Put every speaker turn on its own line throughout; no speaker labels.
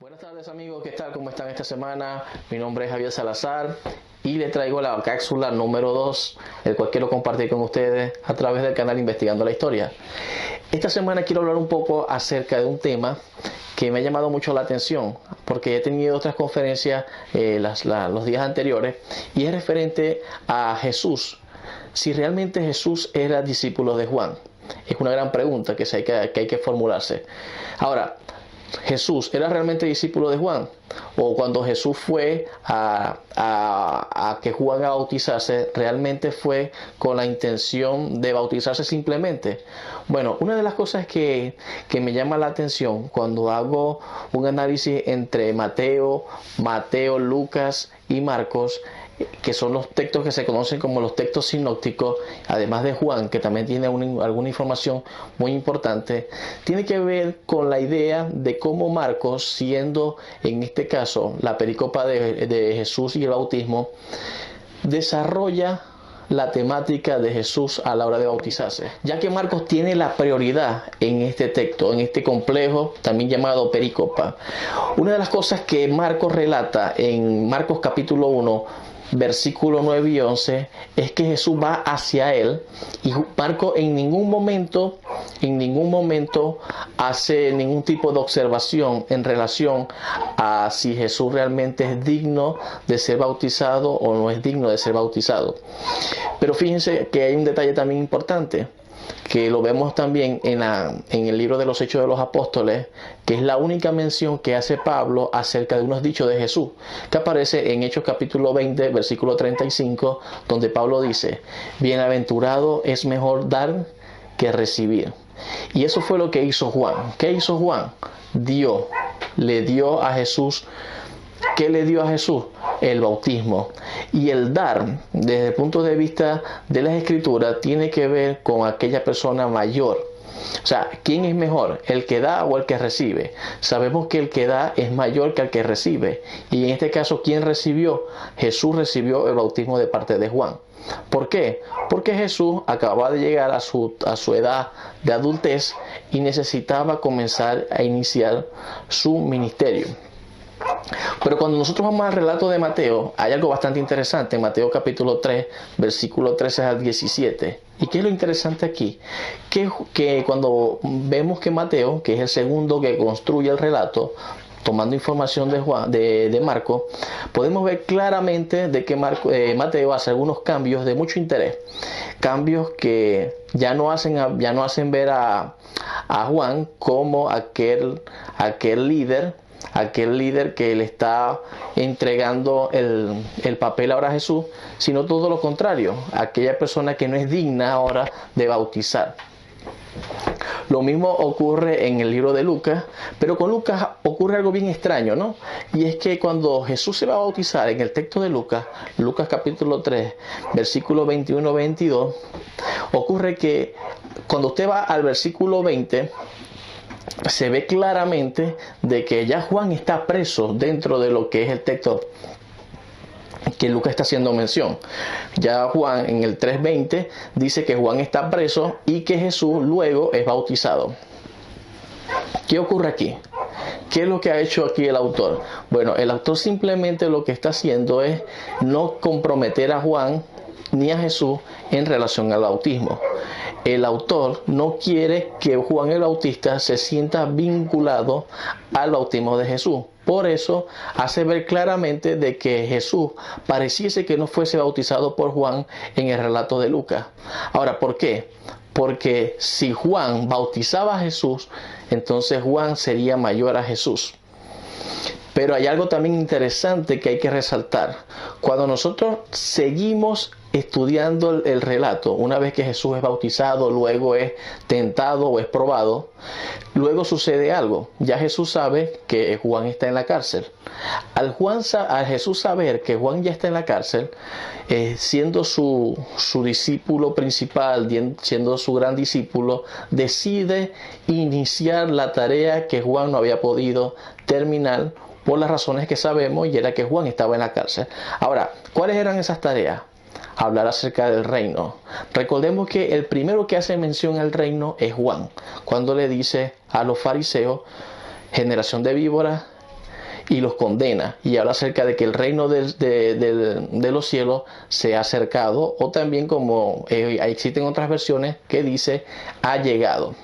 Buenas tardes amigos, ¿qué tal? ¿Cómo están esta semana? Mi nombre es Javier Salazar y le traigo la cápsula número 2, el cual quiero compartir con ustedes a través del canal Investigando la Historia. Esta semana quiero hablar un poco acerca de un tema que me ha llamado mucho la atención porque he tenido otras conferencias los días anteriores y es referente a Jesús. Si realmente Jesús era discípulo de Juan. Es una gran pregunta que hay que formularse. Ahora, ¿Jesús era realmente discípulo de Juan? ¿O cuando Jesús fue a que Juan a bautizarse, realmente fue con la intención de bautizarse simplemente? Bueno, una de las cosas que me llama la atención cuando hago un análisis entre Mateo, Lucas y Marcos, que son los textos que se conocen como los textos sinópticos, además de Juan, que también tiene alguna información muy importante, tiene que ver con la idea de cómo Marcos, siendo en este caso la pericopa de Jesús y el bautismo, desarrolla la temática de Jesús a la hora de bautizarse, ya que Marcos tiene la prioridad en este texto, en este complejo también llamado pericopa. Una de las cosas que Marcos relata en Marcos capítulo 1, versículo 9 y 11, es que Jesús va hacia él y Marcos en ningún momento hace ningún tipo de observación en relación a si Jesús realmente es digno de ser bautizado o no es digno de ser bautizado. Pero fíjense que hay un detalle también importante, que lo vemos también en el libro de los Hechos de los Apóstoles, que es la única mención que hace Pablo acerca de unos dichos de Jesús, que aparece en Hechos capítulo 20, versículo 35, donde Pablo dice: bienaventurado es mejor dar que recibir. Y eso fue lo que hizo Juan. ¿Qué hizo Juan? Le dio a Jesús. ¿Qué le dio a Jesús? El bautismo. Y el dar, desde el punto de vista de las Escrituras, tiene que ver con aquella persona mayor. O sea, ¿quién es mejor? ¿El que da o el que recibe? Sabemos que el que da es mayor que el que recibe. Y en este caso, ¿quién recibió? Jesús recibió el bautismo de parte de Juan. ¿Por qué? Porque Jesús acababa de llegar a su edad de adultez y necesitaba comenzar a iniciar su ministerio. Pero cuando nosotros vamos al relato de Mateo, hay algo bastante interesante en Mateo capítulo 3, versículo 13 al 17. ¿Y qué es lo interesante aquí? Que cuando vemos que Mateo, que es el segundo que construye el relato, tomando información de Marco, podemos ver claramente de que Mateo hace algunos cambios de mucho interés. Cambios que ya no hacen ver a Juan como aquel líder que le está entregando el papel ahora a Jesús, sino todo lo contrario, aquella persona que no es digna ahora de bautizar. Lo mismo ocurre en el libro de Lucas, pero con Lucas ocurre algo bien extraño, ¿no? Y es que cuando Jesús se va a bautizar en el texto de Lucas capítulo 3, versículo 21-22, ocurre que cuando usted va al versículo 20, se ve claramente de que ya Juan está preso dentro de lo que es el texto que Lucas está haciendo mención. Ya Juan en el 3:20 dice que Juan está preso y que Jesús luego es bautizado. ¿Qué ocurre aquí? ¿Qué es lo que ha hecho aquí el autor? Bueno, el autor simplemente lo que está haciendo es no comprometer a Juan ni a Jesús en relación al bautismo. El autor no quiere que Juan el Bautista se sienta vinculado al bautismo de Jesús. Por eso hace ver claramente de que Jesús pareciese que no fuese bautizado por Juan en el relato de Lucas. Ahora, ¿por qué? Porque si Juan bautizaba a Jesús, entonces Juan sería mayor a Jesús. Pero hay algo también interesante que hay que resaltar. Cuando nosotros seguimos estudiando el relato, una vez que Jesús es bautizado, luego es tentado o es probado, luego sucede algo. Ya Jesús sabe que Juan está en la cárcel. Al Jesús saber que Juan ya está en la cárcel, siendo su discípulo principal, siendo su gran discípulo, decide iniciar la tarea que Juan no había podido terminar por las razones que sabemos, y era que Juan estaba en la cárcel. Ahora, ¿cuáles eran esas tareas? Hablar acerca del reino. Recordemos que el primero que hace mención al reino es Juan, cuando le dice a los fariseos: generación de víboras, y los condena, y habla acerca de que el reino de los cielos se ha acercado, o también como existen otras versiones que dice ha llegado.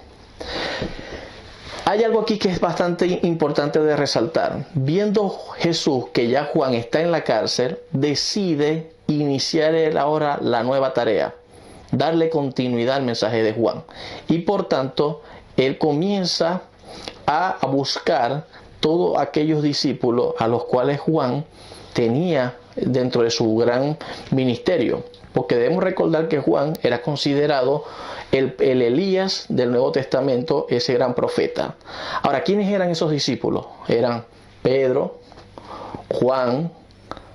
Hay algo aquí que es bastante importante de resaltar. Viendo Jesús que ya Juan está en la cárcel, decide iniciar él ahora la nueva tarea, darle continuidad al mensaje de Juan. Y por tanto, él comienza a buscar todos aquellos discípulos a los cuales Juan tenía dentro de su gran ministerio. Porque debemos recordar que Juan era considerado el Elías del Nuevo Testamento, ese gran profeta. Ahora, ¿quiénes eran esos discípulos? Eran Pedro, Juan,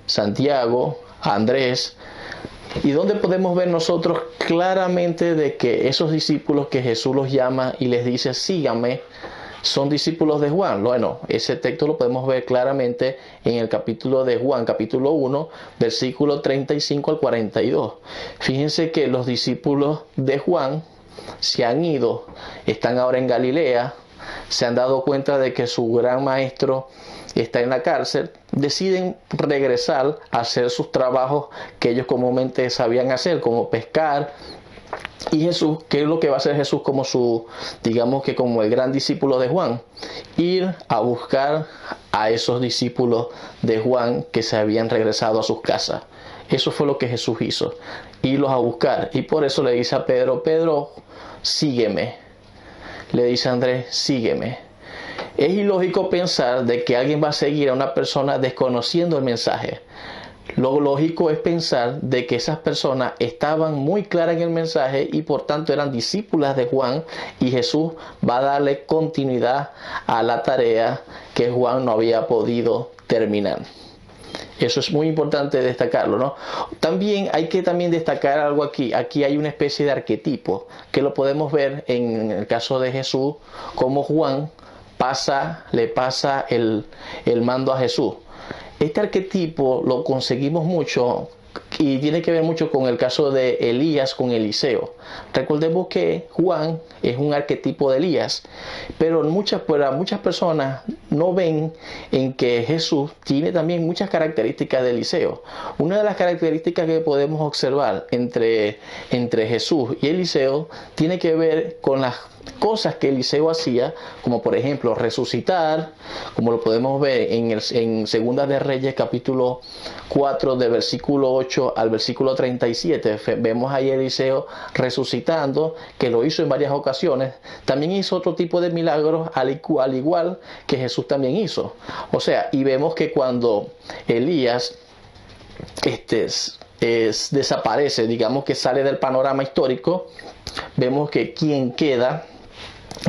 Santiago, Andrés. ¿Y dónde podemos ver nosotros claramente de que esos discípulos que Jesús los llama y les dice síganme, son discípulos de Juan? Bueno, ese texto lo podemos ver claramente en el capítulo de Juan, capítulo 1, versículo 35 al 42. Fíjense que los discípulos de Juan se han ido, están ahora en Galilea, se han dado cuenta de que su gran maestro está en la cárcel, deciden regresar a hacer sus trabajos que ellos comúnmente sabían hacer, como pescar. Y Jesús, ¿qué es lo que va a hacer Jesús como digamos que como el gran discípulo de Juan? Ir a buscar a esos discípulos de Juan que se habían regresado a sus casas. Eso fue lo que Jesús hizo, irlos a buscar. Y por eso le dice a Pedro, Pedro, sígueme. Le dice a Andrés, sígueme. Es ilógico pensar de que alguien va a seguir a una persona desconociendo el mensaje. Lo lógico es pensar de que esas personas estaban muy claras en el mensaje y por tanto eran discípulas de Juan, y Jesús va a darle continuidad a la tarea que Juan no había podido terminar. Eso es muy importante destacarlo, ¿no? También hay que destacar algo aquí. Aquí hay una especie de arquetipo que lo podemos ver en el caso de Jesús, como Juan le pasa el mando a Jesús. Este arquetipo lo conseguimos mucho y tiene que ver mucho con el caso de Elías con Eliseo. Recordemos que Juan es un arquetipo de Elías, pero muchas personas no ven en que Jesús tiene también muchas características de Eliseo. Una de las características que podemos observar entre Jesús y Eliseo tiene que ver con las cosas que Eliseo hacía, como por ejemplo resucitar, como lo podemos ver en Segunda de Reyes capítulo 4 de versículo 8 al versículo 37. Vemos ahí a Eliseo resucitando, que lo hizo en varias ocasiones. También hizo otro tipo de milagros al igual que Jesús también hizo. O sea, y vemos que cuando Elías desaparece, digamos que sale del panorama histórico, vemos que quien queda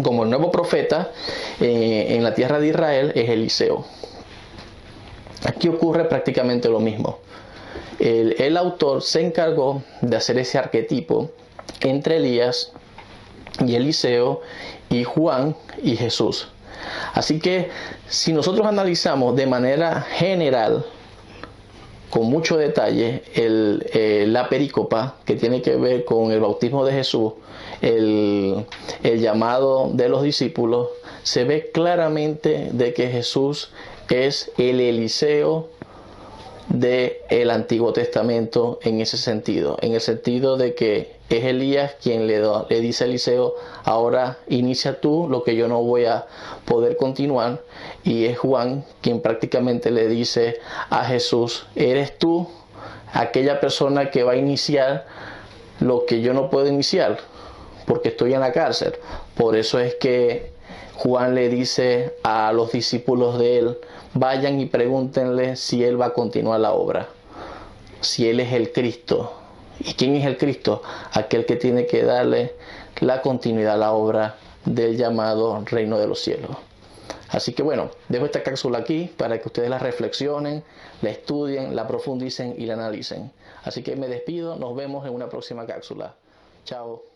como el nuevo profeta en la tierra de Israel es Eliseo. Aquí ocurre prácticamente lo mismo. El autor se encargó de hacer ese arquetipo entre Elías y Eliseo y Juan y Jesús. Así que si nosotros analizamos de manera general, con mucho detalle, la perícopa que tiene que ver con el bautismo de Jesús, el llamado de los discípulos, se ve claramente de que Jesús es el Eliseo del Antiguo Testamento en ese sentido, en el sentido de que es Elías quien le dice a Eliseo, ahora inicia tú lo que yo no voy a poder continuar, y es Juan quien prácticamente le dice a Jesús, eres tú aquella persona que va a iniciar lo que yo no puedo iniciar porque estoy en la cárcel. Por eso es que Juan le dice a los discípulos de él, vayan y pregúntenle si él va a continuar la obra, si él es el Cristo. ¿Y quién es el Cristo? Aquel que tiene que darle la continuidad a la obra del llamado reino de los cielos. Así que bueno, dejo esta cápsula aquí para que ustedes la reflexionen, la estudien, la profundicen y la analicen. Así que me despido, nos vemos en una próxima cápsula. Chao.